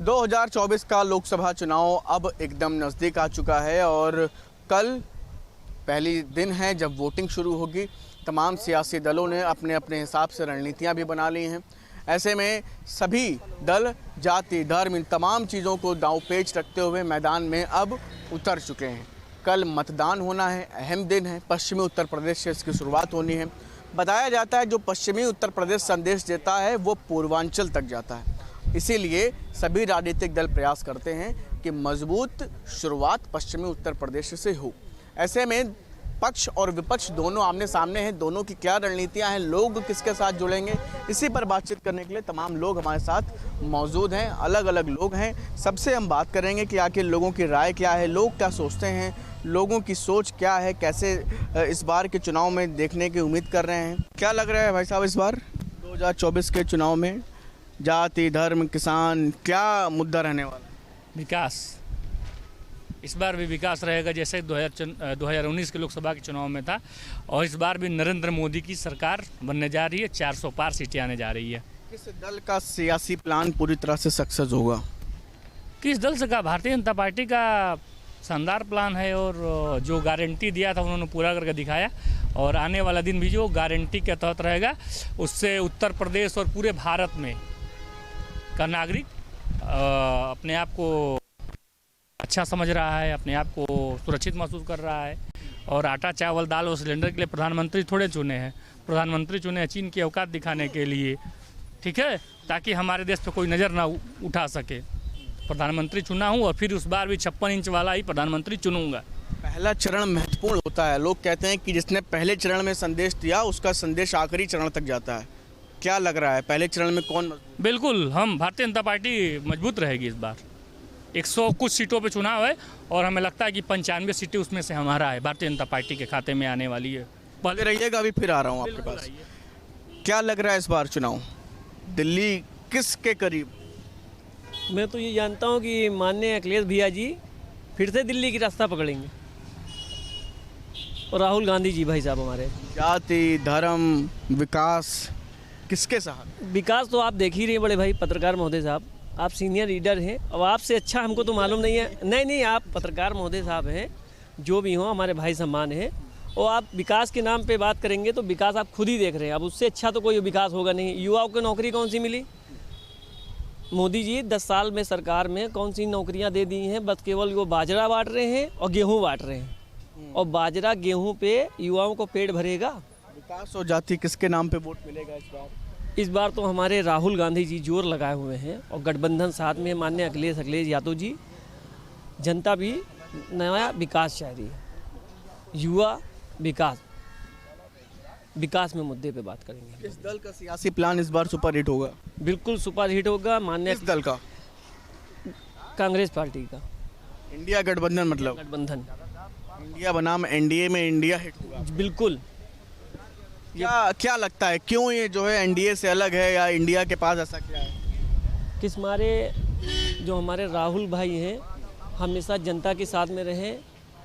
2024 का लोकसभा चुनाव अब एकदम नज़दीक आ चुका है और कल पहली दिन है जब वोटिंग शुरू होगी। तमाम सियासी दलों ने अपने अपने हिसाब से रणनीतियां भी बना ली हैं। ऐसे में सभी दल जाति धर्म इन तमाम चीज़ों को दांवपेच रखते हुए मैदान में अब उतर चुके हैं। कल मतदान होना है, अहम दिन है। पश्चिमी उत्तर प्रदेश से इसकी शुरुआत होनी है। बताया जाता है जो पश्चिमी उत्तर प्रदेश संदेश देता है वो पूर्वांचल तक जाता है। इसीलिए सभी राजनीतिक दल प्रयास करते हैं कि मजबूत शुरुआत पश्चिमी उत्तर प्रदेश से हो। ऐसे में पक्ष और विपक्ष दोनों आमने सामने हैं। दोनों की क्या रणनीतियां हैं, लोग किसके साथ जुड़ेंगे, इसी पर बातचीत करने के लिए तमाम लोग हमारे साथ मौजूद हैं। अलग अलग लोग हैं। सबसे हम बात करेंगे कि आखिर लोगों की राय क्या है, लोग क्या सोचते हैं, लोगों की सोच क्या है, कैसे इस बार के चुनाव में देखने की उम्मीद कर रहे हैं। क्या लग रहा है भाई साहब इस बार 2024 के चुनाव में जाति धर्म किसान क्या मुद्दा रहने वाला है? विकास। इस बार भी विकास रहेगा जैसे 2019 के लोकसभा के चुनाव में था और इस बार भी नरेंद्र मोदी की सरकार बनने जा रही है। 400 पार सीटें आने जा रही है। किस दल का सियासी प्लान पूरी तरह से सक्सेस होगा? किस दल से का? भारतीय जनता पार्टी का शानदार प्लान है और जो गारंटी दिया था उन्होंने पूरा करके दिखाया और आने वाला दिन भी जो गारंटी के तहत रहेगा उससे उत्तर प्रदेश और पूरे भारत में का नागरिक अपने आप को अच्छा समझ रहा है, अपने आप को सुरक्षित महसूस कर रहा है। और आटा चावल दाल और सिलेंडर के लिए प्रधानमंत्री थोड़े चुने हैं। प्रधानमंत्री चुने हैं चीन की औकात दिखाने के लिए, ठीक है, ताकि हमारे देश पे कोई नज़र ना उठा सके। प्रधानमंत्री चुना हूँ और फिर उस बार भी 56 इंच वाला ही प्रधानमंत्री चुनूंगा। पहला चरण महत्वपूर्ण होता है। लोग कहते हैं कि जिसने पहले चरण में संदेश दिया उसका संदेश आखिरी चरण तक जाता है। क्या लग रहा है पहले चरण में कौन मजबूत? बिल्कुल, हम भारतीय जनता पार्टी मजबूत रहेगी इस बार। 100 कुछ सीटों पे चुनाव है और हमें लगता है कि 95 सीटें उसमें से हमारा है, भारतीय जनता पार्टी के खाते में आने वाली है। पहले रहिएगा, अभी फिर आ रहा हूँ आपके पास। क्या लग रहा है इस बार चुनाव दिल्ली किसके करीब? मैं तो ये जानता हूँ कि माननीय अखिलेश भैया जी फिर से दिल्ली की रास्ता पकड़ेंगे और राहुल गांधी जी भाई साहब हमारे। जाति धर्म विकास किसके साथ? विकास तो आप देख ही रहे हैं बड़े भाई पत्रकार महोदय साहब, आप सीनियर लीडर हैं। अब आपसे अच्छा हमको तो मालूम नहीं है। नहीं, आप पत्रकार महोदय साहब हैं, जो भी हो हमारे भाई सम्मान हैं। और आप विकास के नाम पे बात करेंगे तो विकास आप खुद ही देख रहे हैं। अब उससे अच्छा तो कोई विकास होगा नहीं। युवाओं को नौकरी कौन सी मिली? मोदी जी 10 साल में सरकार में कौन सी नौकरियां दे दी हैं? बस केवल वो बाजरा बांट रहे हैं और गेहूँ बांट रहे हैं। और बाजरा गेहूँ पे युवाओं को पेट भरेगा? विकास और जाति किसके नाम पे वोट मिलेगा इस बार? इस बार तो हमारे राहुल गांधी जी जोर लगाए हुए हैं और गठबंधन साथ में माननीय अखिलेश यादव जी। जनता भी नया विकास चाह रही है। युवा विकास में मुद्दे पे बात करेंगे। किस दल का सियासी प्लान इस बार सुपर हिट होगा? बिल्कुल सुपर हिट होगा। माननीय किस दल का? कांग्रेस पार्टी का। इंडिया गठबंधन मतलब गठबंधन। इंडिया बनाम एनडीए में इंडिया हिट होगा। बिल्कुल। क्या लगता है क्यों ये जो है एनडीए से अलग है या इंडिया के पास ऐसा क्या है? किस मारे जो हमारे राहुल भाई हैं हमेशा जनता के साथ में रहे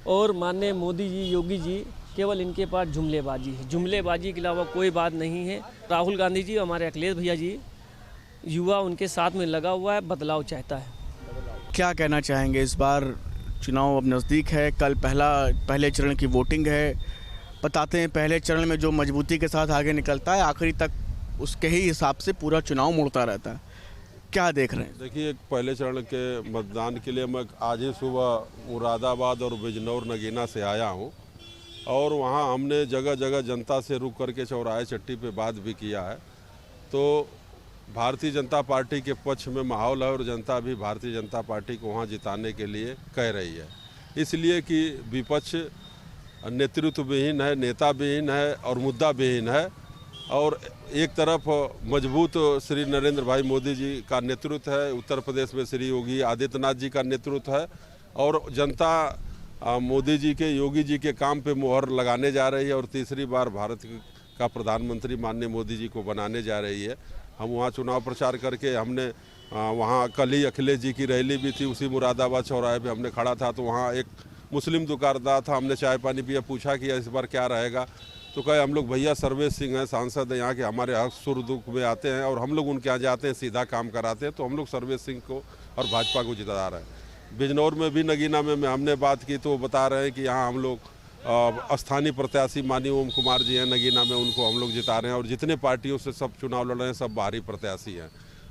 और माननीय मोदी जी योगी जी केवल इनके पास जुमलेबाजी है। जुमलेबाजी के अलावा कोई बात नहीं है। राहुल गांधी जी हमारे अखिलेश भैया जी युवा उनके साथ में लगा हुआ है, बदलाव चाहता है। क्या कहना चाहेंगे इस बार चुनाव अब नज़दीक है, कल पहले चरण की वोटिंग है। बताते हैं पहले चरण में जो मजबूती के साथ आगे निकलता है आखिरी तक उसके ही हिसाब से पूरा चुनाव मुड़ता रहता है। क्या देख रहे हैं? देखिए पहले चरण के मतदान के लिए मैं आज ही सुबह मुरादाबाद और बिजनौर नगीना से आया हूं और वहां हमने जगह जगह जनता से रुक करके चौराहे चट्टी पे बात भी किया है। तो भारतीय जनता पार्टी के पक्ष में माहौल है और जनता भी भारतीय जनता पार्टी को वहाँ जिताने के लिए कह रही है। इसलिए कि विपक्ष नेतृत्व विहीन है, नेता विहीन है और मुद्दा विहीन है। और एक तरफ मजबूत श्री नरेंद्र भाई मोदी जी का नेतृत्व है, उत्तर प्रदेश में श्री योगी आदित्यनाथ जी का नेतृत्व है और जनता मोदी जी के योगी जी के काम पे मुहर लगाने जा रही है और तीसरी बार भारत का प्रधानमंत्री माननीय मोदी जी को बनाने जा रही है। हम वहाँ चुनाव प्रचार करके हमने वहाँ कल ही अखिलेश जी की रैली भी थी, उसी मुरादाबाद चौराहे पे हमने खड़ा था। तो वहाँ एक मुस्लिम दुकानदार था, हमने चाय पानी पिया, पूछा कि इस बार क्या रहेगा। तो कहे हम लोग भैया सर्वेश सिंह हैं, सांसद हैं यहाँ के, हमारे हक सुर दुख में आते हैं और हम लोग उनके यहाँ जाते हैं, सीधा काम कराते हैं। तो हम लोग सर्वेश सिंह को और भाजपा को जिता रहे हैं। बिजनौर में भी नगीना में हमने बात की तो बता रहे हैं कि यहाँ हम लोग स्थानीय प्रत्याशी माननीय ओम कुमार जी हैं नगीना में, उनको हम लोग जिता रहे हैं। और जितने पार्टियों से सब चुनाव लड़ रहे हैं सब बाहरी प्रत्याशी हैं।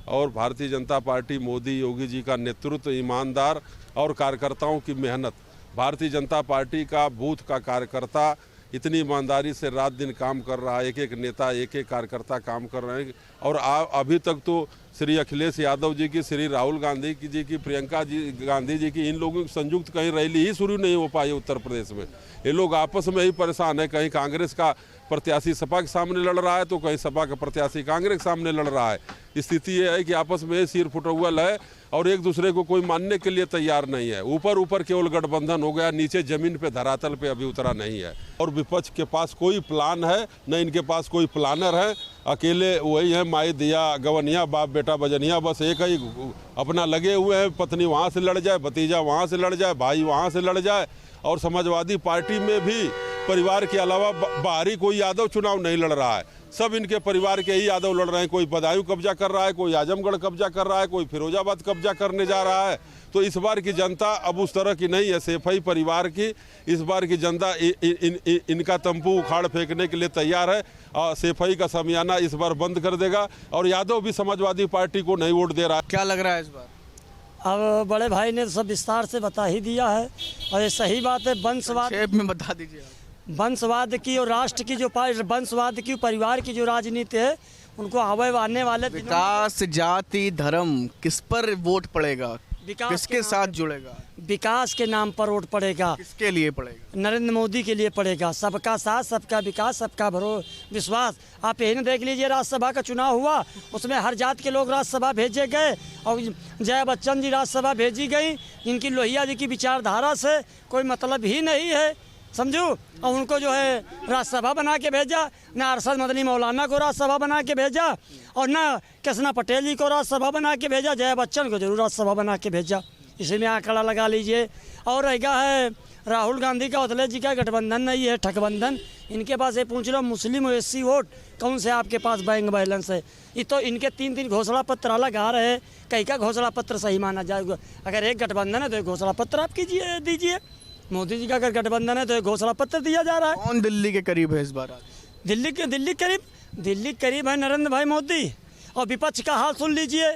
और भारतीय जनता पार्टी मोदी योगी जी का नेतृत्व, ईमानदार और कार्यकर्ताओं की मेहनत, भारतीय जनता पार्टी का बूथ का कार्यकर्ता इतनी ईमानदारी से रात दिन काम कर रहा है, एक एक नेता एक एक कार्यकर्ता काम कर रहे हैं। और अभी तक तो श्री अखिलेश यादव जी की, श्री राहुल गांधी जी की, प्रियंका गांधी जी की, इन लोगों की संयुक्त कहीं रैली ही शुरू नहीं हो पाई उत्तर प्रदेश में। ये लोग आपस में ही परेशान है, कहीं कांग्रेस का प्रत्याशी सपा के सामने लड़ रहा है तो कहीं सपा का प्रत्याशी कांग्रेस के सामने लड़ रहा है। स्थिति ये है कि आपस में सिर फुटौल है और एक दूसरे को कोई मानने के लिए तैयार नहीं है। ऊपर केवल गठबंधन हो गया, नीचे जमीन पे धरातल पे अभी उतरा नहीं है। और विपक्ष के पास कोई प्लान है न, इनके पास कोई प्लानर है। अकेले वही है, माई दिया गवनिया बाप बेटा बजनिया, बस एक ही अपना लगे हुए हैं। पत्नी वहाँ से लड़ जाए, भतीजा वहाँ से लड़ जाए, भाई वहाँ से लड़ जाए। और समाजवादी पार्टी में भी परिवार के अलावा बाहरी कोई यादव चुनाव नहीं लड़ रहा है, सब इनके परिवार के ही यादव लड़ रहे हैं। कोई बदायूं कब्जा कर रहा है, कोई आजमगढ़ कब्जा कर रहा है, कोई फिरोजाबाद कब्जा करने जा रहा है। तो इस बार की जनता अब उस तरह की नहीं है सेफई परिवार की। इस बार की जनता इनका तंबू उखाड़ फेंकने के लिए तैयार है और सेफई का समियाना इस बार बंद कर देगा। और यादव भी समाजवादी पार्टी को नहीं वोट दे रहा है। क्या लग रहा है इस बार? अब बड़े भाई ने सब विस्तार से बता ही दिया है और ये सही बात है। वंशवाद संक्षेप में बता दीजिए आप। वंशवाद की और राष्ट्र की जो वंशवाद की परिवार की जो राजनीति है उनको आने वाले विकास, जाति, धर्म, किस पर वोट पड़ेगा, किसके साथ जुड़ेगा? विकास के नाम पर वोट पड़ेगा। किसके लिए पड़ेगा? नरेंद्र मोदी के लिए पड़ेगा। सबका साथ, सबका विकास, सबका विश्वास। आप यही ना देख लीजिए, राज्यसभा का चुनाव हुआ, उसमें हर जात के लोग राज्यसभा भेजे गए और जया बच्चन जी राज्यसभा भेजी गई। इनकी लोहिया जी की विचारधारा से कोई मतलब ही नहीं है, समझो। और उनको जो है राज्यसभा बना के भेजा, ना अरशद मदनी मौलाना को राज्यसभा बना के भेजा और ना कृष्णा पटेल जी को राज्यसभा बना के भेजा। जया बच्चन को जरूर राज्यसभा बना के भेजा। इसी में आंकड़ा लगा लीजिए। और रहेगा है राहुल गांधी का, अखिलेश जी का गठबंधन नहीं है, ठगबंधन। इनके पास ये पूछ लो मुस्लिम और एससी वोट कौन से आपके पास बैंक बैलेंस है? ये तो इनके 3 घोषणा पत्र अलग आ रहे हैं। कहीं का घोषणा पत्र सही माना जाएगा? अगर एक गठबंधन है तो एक घोषणा पत्र आप दीजिए। मोदी जी का अगर गठबंधन है तो एक घोषणा पत्र दिया जा रहा है। कौन दिल्ली के करीब है इस बार? दिल्ली करीब है नरेंद्र भाई मोदी। और विपक्ष का हाल सुन लीजिए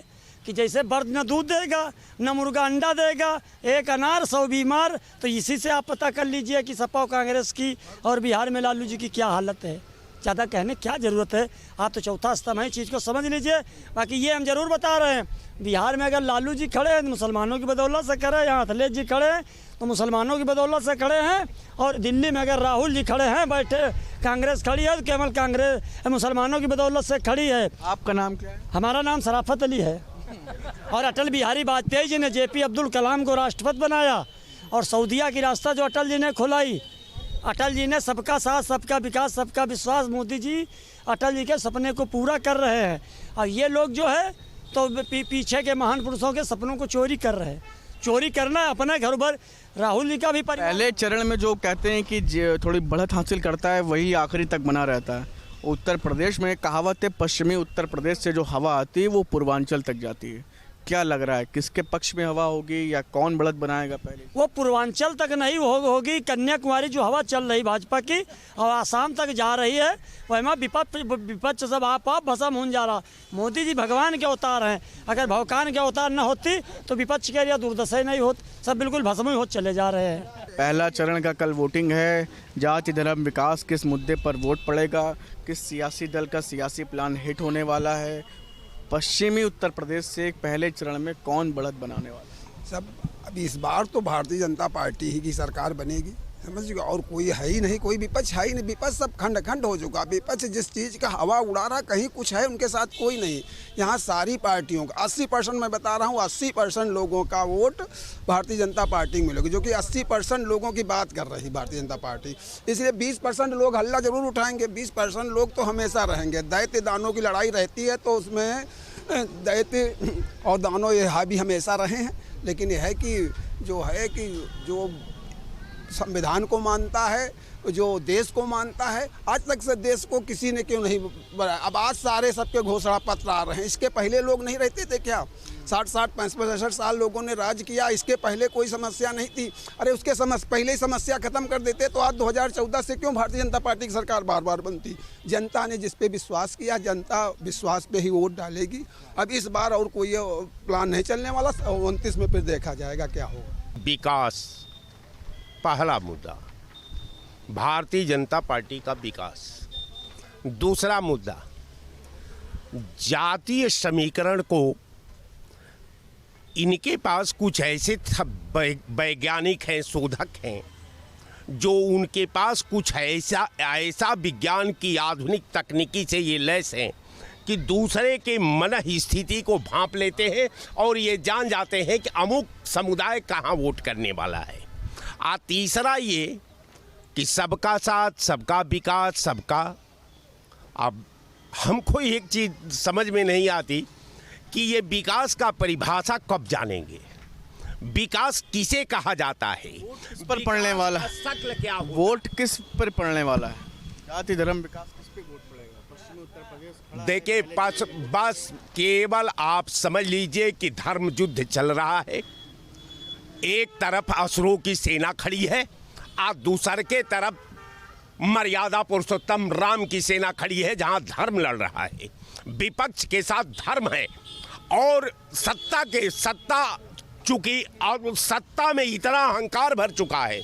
कि जैसे बर्द न दूध देगा न मुर्गा अंडा देगा, एक अनार 100 बीमार। तो इसी से आप पता कर लीजिए कि सपा और कांग्रेस की और बिहार में लालू जी की क्या हालत है। ज़्यादा कहने क्या ज़रूरत है, आप तो चौथा स्तंभ है, चीज़ को समझ लीजिए। बाकी ये हम जरूर बता रहे हैं, बिहार में अगर लालू जी खड़े हैं तो मुसलमानों की बदौलत से खड़े हैं, यहाँ अखिलेश जी खड़े हैं तो मुसलमानों की बदौलत से खड़े हैं। और दिल्ली में अगर राहुल जी खड़े हैं, बैठे, कांग्रेस खड़ी है तो केवल कांग्रेस मुसलमानों की बदौलत से खड़ी है। आपका नाम क्या है? हमारा नाम शराफत अली है। और अटल बिहारी वाजपेयी जी ने जेपी अब्दुल कलाम को राष्ट्रपति बनाया और सऊदीया की रास्ता जो अटल जी ने खुलाई। अटल जी ने सबका साथ, सबका विकास, सबका विश्वास, मोदी जी अटल जी के सपने को पूरा कर रहे हैं। और ये लोग जो है तो पीछे के महान पुरुषों के सपनों को चोरी कर रहे हैं। चोरी करना है अपने घर पर। राहुल जी का भी पहले चरण में जो कहते हैं कि थोड़ी बढ़त हासिल करता है वही आखिरी तक बना रहता है। उत्तर प्रदेश में कहावत है, पश्चिमी उत्तर प्रदेश से जो हवा आती है वो पूर्वांचल तक जाती है। क्या लग रहा है किसके पक्ष में हवा होगी या कौन बढ़त बनाएगा? पहले वो पूर्वांचल तक नहीं होगी, कन्याकुमारी जो हवा चल रही भाजपा की और आसाम तक जा रही है, वह विपक्ष सब आप भस्म हो जा रहा। मोदी जी भगवान के अवतार हैं, अगर भगवान के अवतार न होती तो विपक्ष के लिए दुर्दशा ही नहीं होती, सब बिल्कुल भस्म ही होते चले जा रहे हैं। पहला चरण का कल वोटिंग है। जाति, धर्म, विकास किस मुद्दे पर वोट पड़ेगा? किस सियासी दल का सियासी प्लान हिट होने वाला है? पश्चिमी उत्तर प्रदेश से पहले चरण में कौन बढ़त बनाने वाला है? सब अब इस बार तो भारतीय जनता पार्टी ही की सरकार बनेगी, समझिए। और कोई है ही नहीं, कोई विपक्ष है ही नहीं। विपक्ष सब खंड खंड हो चुका। विपक्ष जिस चीज़ का हवा उड़ा रहा, कहीं कुछ है उनके साथ कोई नहीं। यहाँ सारी पार्टियों का 80% मैं बता रहा हूँ, 80% लोगों का वोट भारतीय जनता पार्टी में मिलेगी, जो कि 80% लोगों की बात कर रही भारतीय जनता पार्टी। इसलिए 20% लोग हल्ला जरूर उठाएंगे, 20% लोग तो हमेशा रहेंगे। दैत्य दानों की लड़ाई रहती है तो उसमें दैत्य और दानों ये हावी हमेशा रहे हैं। लेकिन यह है कि जो संविधान को मानता है, जो देश को मानता है, आज तक से देश को किसी ने क्यों नहीं बनाया। अब आज सारे सबके घोषणा पत्र आ रहे हैं, इसके पहले लोग नहीं रहते थे क्या? 60 65 साल लोगों ने राज किया, इसके पहले कोई समस्या नहीं थी। अरे उसके पहले ही समस्या खत्म कर देते तो आज 2014 से क्यों भारतीय जनता पार्टी की सरकार बार बार बनती। जनता ने जिस पे विश्वास किया, जनता विश्वास पे ही वोट डालेगी। अब इस बार और कोई प्लान नहीं चलने वाला, 29 में फिर देखा जाएगा क्या होगा। विकास पहला मुद्दा, भारतीय जनता पार्टी का विकास। दूसरा मुद्दा, जातीय समीकरण को इनके पास कुछ ऐसे वैज्ञानिक हैं, शोधक हैं, जो उनके पास कुछ ऐसा विज्ञान की आधुनिक तकनीकी से ये लैस हैं कि दूसरे के मन स्थिति को भांप लेते हैं और ये जान जाते हैं कि अमुक समुदाय कहाँ वोट करने वाला है। तीसरा ये कि सबका साथ, सबका विकास, सबका। अब हमको एक चीज़ समझ में नहीं आती कि ये विकास का परिभाषा कब जानेंगे। विकास किसे कहा जाता है, किस पर पड़ने वाला है, शक्ल क्या हो, वोट किस पर पड़ने वाला है, जाति धर्म विकास किस पे वोट पड़ेगा। पश्चिमी उत्तर प्रदेश खड़ा देखिए बस केवल आप समझ लीजिए कि धर्म युद्ध चल रहा है। एक तरफ असुरों की सेना खड़ी है और दूसरे के तरफ मर्यादा पुरुषोत्तम राम की सेना खड़ी है, जहां धर्म लड़ रहा है। विपक्ष के साथ धर्म है और सत्ता चूंकि और सत्ता में इतना अहंकार भर चुका है,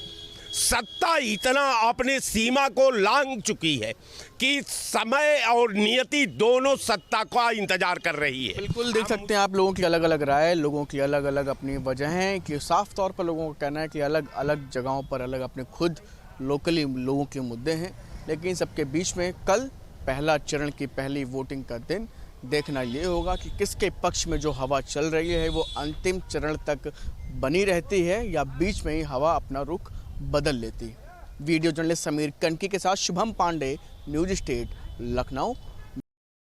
सत्ता इतना अपने सीमा को लांघ चुकी है कि समय और नियति दोनों सत्ता का इंतजार कर रही है। बिल्कुल देख सकते हैं आप, लोगों की अलग अलग राय, लोगों की अलग अलग अपनी वजहें कि साफ तौर पर लोगों का कहना है कि अलग अलग जगहों पर अलग अपने खुद लोकली लोगों के मुद्दे हैं। लेकिन सबके बीच में कल पहला चरण की पहली वोटिंग का दिन, देखना ये होगा कि किसके पक्ष में जो हवा चल रही है वो अंतिम चरण तक बनी रहती है या बीच में ही हवा अपना रुख बदल लेती। वीडियो जर्नलिस्ट समीर कनकी के साथ शुभम पांडे, न्यूज स्टेट, लखनऊ।